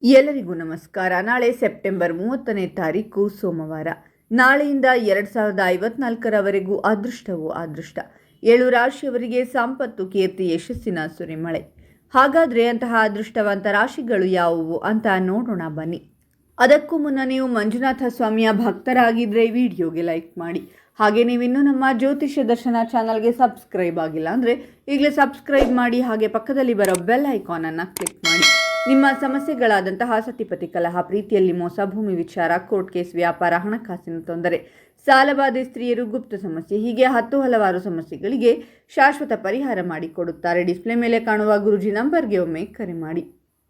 ಎಲ್ಲರಿಗೂ ನಮಸ್ಕಾರ. ನಾಳೆ ಸೆಪ್ಟೆಂಬರ್ 30ನೇ ತಾರೀಕು ಸೋಮವಾರ. ನಾಳೆಯಿಂದ 2054ರವರೆಗೂ ಅದೃಷ್ಟವೂ ಅದೃಷ್ಟ. 7 ರಾಶಿಯವರಿಗೆ ಸಂಪತ್ತು, ಕೀರ್ತಿ, ಯಶಸ್ಸಿನ ಸುರಿಮಳೆ. ಹಾಗಾದರೆ ಅಂತಹ ಅದೃಷ್ಟವಂತ ರಾಶಿಗಳು ಯಾವುವು ಅಂತ ನೋಡೋಣ ಬನ್ನಿ. ಅದಕ್ಕೂ ಮುನ್ನ ನೀವು ಮಂಜುನಾಥ ಸ್ವಾಮಿಯ ಭಕ್ತರಾಗಿದ್ದರೆ ವಿಡಿಯೋಗೆ ಲೈಕ್ ಮಾಡಿ. ಹಾಗೆ ನೀವಿನ್ನೂ ನಮ್ಮ ಜ್ಯೋತಿಷ್ಯ ದರ್ಶನ ಚಾನಲ್ಗೆ ಸಬ್ಸ್ಕ್ರೈಬ್ ಆಗಿಲ್ಲ ಅಂದರೆ ಈಗಲೇ ಸಬ್ಸ್ಕ್ರೈಬ್ ಮಾಡಿ. ಹಾಗೆ ಪಕ್ಕದಲ್ಲಿ ಬರೋ ಬೆಲ್ ಐಕಾನನ್ನು ಕ್ಲಿಕ್ ಮಾಡಿ. ನಿಮ್ಮ ಸಮಸ್ಯೆಗಳಾದಂತಹ ಸತಿಪತಿ ಕಲಹ, ಪ್ರೀತಿಯಲ್ಲಿ ಮೋಸ, ಭೂಮಿ ವಿಚಾರ, ಕೋರ್ಟ್ ಕೇಸ್, ವ್ಯಾಪಾರ, ಹಣಕಾಸಿನ ತೊಂದರೆ, ಸಾಲಬಾಧೆ, ಸ್ತ್ರೀಯರು, ಗುಪ್ತ ಸಮಸ್ಯೆ, ಹೀಗೆ ಹಲವಾರು ಸಮಸ್ಯೆಗಳಿಗೆ ಶಾಶ್ವತ ಪರಿಹಾರ ಮಾಡಿಕೊಡುತ್ತಾರೆ. ಡಿಸ್ಪ್ಲೇ ಮೇಲೆ ಕಾಣುವ ಗುರುಜಿ ನಂಬರ್ಗೆ ಒಮ್ಮೆ ಕರೆ ಮಾಡಿ.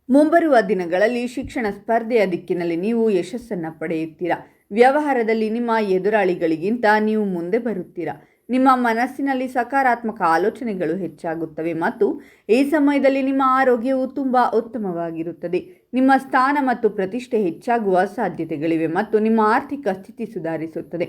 ಮುಂಬರುವ ದಿನಗಳಲ್ಲಿ ಶಿಕ್ಷಣ ಸ್ಪರ್ಧೆಯ ದಿಕ್ಕಿನಲ್ಲಿ ನೀವು ಯಶಸ್ಸನ್ನು ಪಡೆಯುತ್ತೀರಾ. ವ್ಯವಹಾರದಲ್ಲಿ ನಿಮ್ಮ ಎದುರಾಳಿಗಳಿಗಿಂತ ನೀವು ಮುಂದೆ ಬರುತ್ತೀರಾ. ನಿಮ್ಮ ಮನಸ್ಸಿನಲ್ಲಿ ಸಕಾರಾತ್ಮಕ ಆಲೋಚನೆಗಳು ಹೆಚ್ಚಾಗುತ್ತವೆ ಮತ್ತು ಈ ಸಮಯದಲ್ಲಿ ನಿಮ್ಮ ಆರೋಗ್ಯವು ತುಂಬ ಉತ್ತಮವಾಗಿರುತ್ತದೆ. ನಿಮ್ಮ ಸ್ಥಾನ ಮತ್ತು ಪ್ರತಿಷ್ಠೆ ಹೆಚ್ಚಾಗುವ ಸಾಧ್ಯತೆಗಳಿವೆ ಮತ್ತು ನಿಮ್ಮ ಆರ್ಥಿಕ ಸ್ಥಿತಿ ಸುಧಾರಿಸುತ್ತದೆ.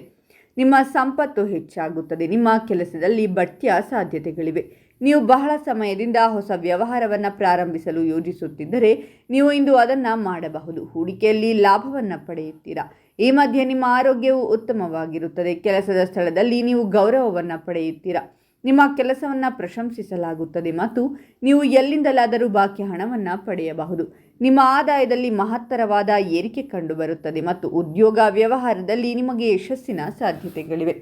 ನಿಮ್ಮ ಸಂಪತ್ತು ಹೆಚ್ಚಾಗುತ್ತದೆ. ನಿಮ್ಮ ಕೆಲಸದಲ್ಲಿ ಬಡ್ತಿಯ ಸಾಧ್ಯತೆಗಳಿವೆ. ನೀವು ಬಹಳ ಸಮಯದಿಂದ ಹೊಸ ವ್ಯವಹಾರವನ್ನು ಪ್ರಾರಂಭಿಸಲು ಯೋಜಿಸುತ್ತಿದ್ದರೆ ನೀವು ಇಂದು ಅದನ್ನು ಮಾಡಬಹುದು. ಹೂಡಿಕೆಯಲ್ಲಿ ಲಾಭವನ್ನು ಪಡೆಯುತ್ತೀರಾ. ಈ ಮಧ್ಯೆ ನಿಮ್ಮ ಆರೋಗ್ಯವು ಉತ್ತಮವಾಗಿರುತ್ತದೆ. ಕೆಲಸದ ಸ್ಥಳದಲ್ಲಿ ನೀವು ಗೌರವವನ್ನು ಪಡೆಯುತ್ತೀರಾ. ನಿಮ್ಮ ಕೆಲಸವನ್ನು ಪ್ರಶಂಸಿಸಲಾಗುತ್ತದೆ ಮತ್ತು ನೀವು ಎಲ್ಲಿಂದಲಾದರೂ ಬಾಕಿ ಹಣವನ್ನು ಪಡೆಯಬಹುದು. ನಿಮ್ಮ ಆದಾಯದಲ್ಲಿ ಮಹತ್ತರವಾದ ಏರಿಕೆ ಕಂಡುಬರುತ್ತದೆ ಮತ್ತು ಉದ್ಯೋಗ ವ್ಯವಹಾರದಲ್ಲಿ ನಿಮಗೆ ಯಶಸ್ಸಿನ ಸಾಧ್ಯತೆಗಳಿವೆ.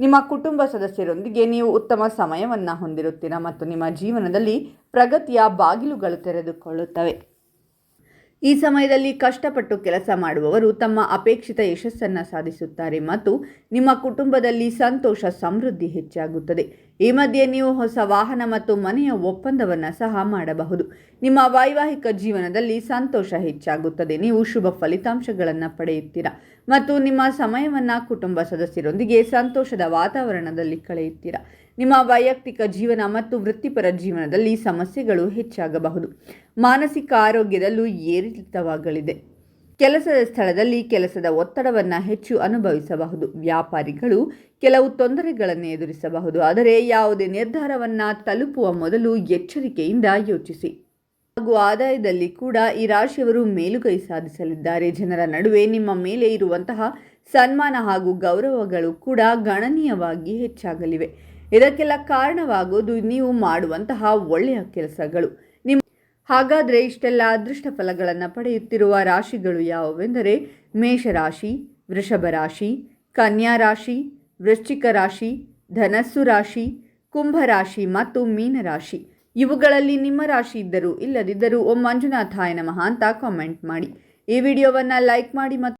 ನಿಮ್ಮ ಕುಟುಂಬ ಸದಸ್ಯರೊಂದಿಗೆ ನೀವು ಉತ್ತಮ ಸಮಯವನ್ನು ಹೊಂದಿರುತ್ತೀರಾ ಮತ್ತು ನಿಮ್ಮ ಜೀವನದಲ್ಲಿ ಪ್ರಗತಿಯ ಬಾಗಿಲುಗಳು ತೆರೆದುಕೊಳ್ಳುತ್ತವೆ. ಈ ಸಮಯದಲ್ಲಿ ಕಷ್ಟಪಟ್ಟು ಕೆಲಸ ಮಾಡುವವರು ತಮ್ಮ ಅಪೇಕ್ಷಿತ ಯಶಸ್ಸನ್ನು ಸಾಧಿಸುತ್ತಾರೆ ಮತ್ತು ನಿಮ್ಮ ಕುಟುಂಬದಲ್ಲಿ ಸಂತೋಷ, ಸಮೃದ್ಧಿ ಹೆಚ್ಚಾಗುತ್ತದೆ. ಈ ಮಧ್ಯೆ ನೀವು ಹೊಸ ವಾಹನ ಮತ್ತು ಮನೆಯ ಒಪ್ಪಂದವನ್ನು ಸಹ ಮಾಡಬಹುದು. ನಿಮ್ಮ ವೈವಾಹಿಕ ಜೀವನದಲ್ಲಿ ಸಂತೋಷ ಹೆಚ್ಚಾಗುತ್ತದೆ. ನೀವು ಶುಭ ಫಲಿತಾಂಶಗಳನ್ನು ಪಡೆಯುತ್ತೀರಾ ಮತ್ತು ನಿಮ್ಮ ಸಮಯವನ್ನು ಕುಟುಂಬ ಸದಸ್ಯರೊಂದಿಗೆ ಸಂತೋಷದ ವಾತಾವರಣದಲ್ಲಿ ಕಳೆಯುತ್ತೀರಾ. ನಿಮ್ಮ ವೈಯಕ್ತಿಕ ಜೀವನ ಮತ್ತು ವೃತ್ತಿಪರ ಜೀವನದಲ್ಲಿ ಸಮಸ್ಯೆಗಳು ಹೆಚ್ಚಾಗಬಹುದು. ಮಾನಸಿಕ ಆರೋಗ್ಯದಲ್ಲೂ ಏರಿಳಿತವಾಗಲಿದೆ. ಕೆಲಸದ ಸ್ಥಳದಲ್ಲಿ ಕೆಲಸದ ಒತ್ತಡವನ್ನು ಹೆಚ್ಚು ಅನುಭವಿಸಬಹುದು. ವ್ಯಾಪಾರಿಗಳು ಕೆಲವು ತೊಂದರೆಗಳನ್ನು ಎದುರಿಸಬಹುದು. ಆದರೆ ಯಾವುದೇ ನಿರ್ಧಾರವನ್ನು ತಲುಪುವ ಮೊದಲು ಎಚ್ಚರಿಕೆಯಿಂದ ಯೋಚಿಸಿ. ಹಾಗೂ ಆದಾಯದಲ್ಲಿ ಕೂಡ ಈ ರಾಶಿಯವರು ಮೇಲುಗೈ ಸಾಧಿಸಲಿದ್ದಾರೆ. ಜನರ ನಡುವೆ ನಿಮ್ಮ ಮೇಲೆ ಇರುವಂತಹ ಸನ್ಮಾನ ಹಾಗೂ ಗೌರವಗಳು ಕೂಡ ಗಣನೀಯವಾಗಿ ಹೆಚ್ಚಾಗಲಿವೆ. ಇದಕ್ಕೆಲ್ಲ ಕಾರಣವಾಗುವುದು ನೀವು ಮಾಡುವಂತಹ ಒಳ್ಳೆಯ ಕೆಲಸಗಳು. ಹಾಗಾದರೆ ಇಷ್ಟೆಲ್ಲ ಅದೃಷ್ಟ ಫಲಗಳನ್ನು ಪಡೆಯುತ್ತಿರುವ ರಾಶಿಗಳು ಯಾವುವೆಂದರೆ ಮೇಷರಾಶಿ, ವೃಷಭ ರಾಶಿ, ಕನ್ಯಾ ರಾಶಿ, ವೃಶ್ಚಿಕ ರಾಶಿ, ಧನಸ್ಸು ರಾಶಿ, ಕುಂಭರಾಶಿ ಮತ್ತು ಮೀನರಾಶಿ. ಇವುಗಳಲ್ಲಿ ನಿಮ್ಮ ರಾಶಿ ಇದ್ದರೂ ಇಲ್ಲದಿದ್ದರೂ ಓಂ ಮಂಜುನಾಥಾಯ ನಮಃ ಅಂತ ಕಾಮೆಂಟ್ ಮಾಡಿ. ಈ ವಿಡಿಯೋವನ್ನು ಲೈಕ್ ಮಾಡಿ ಮತ್ತು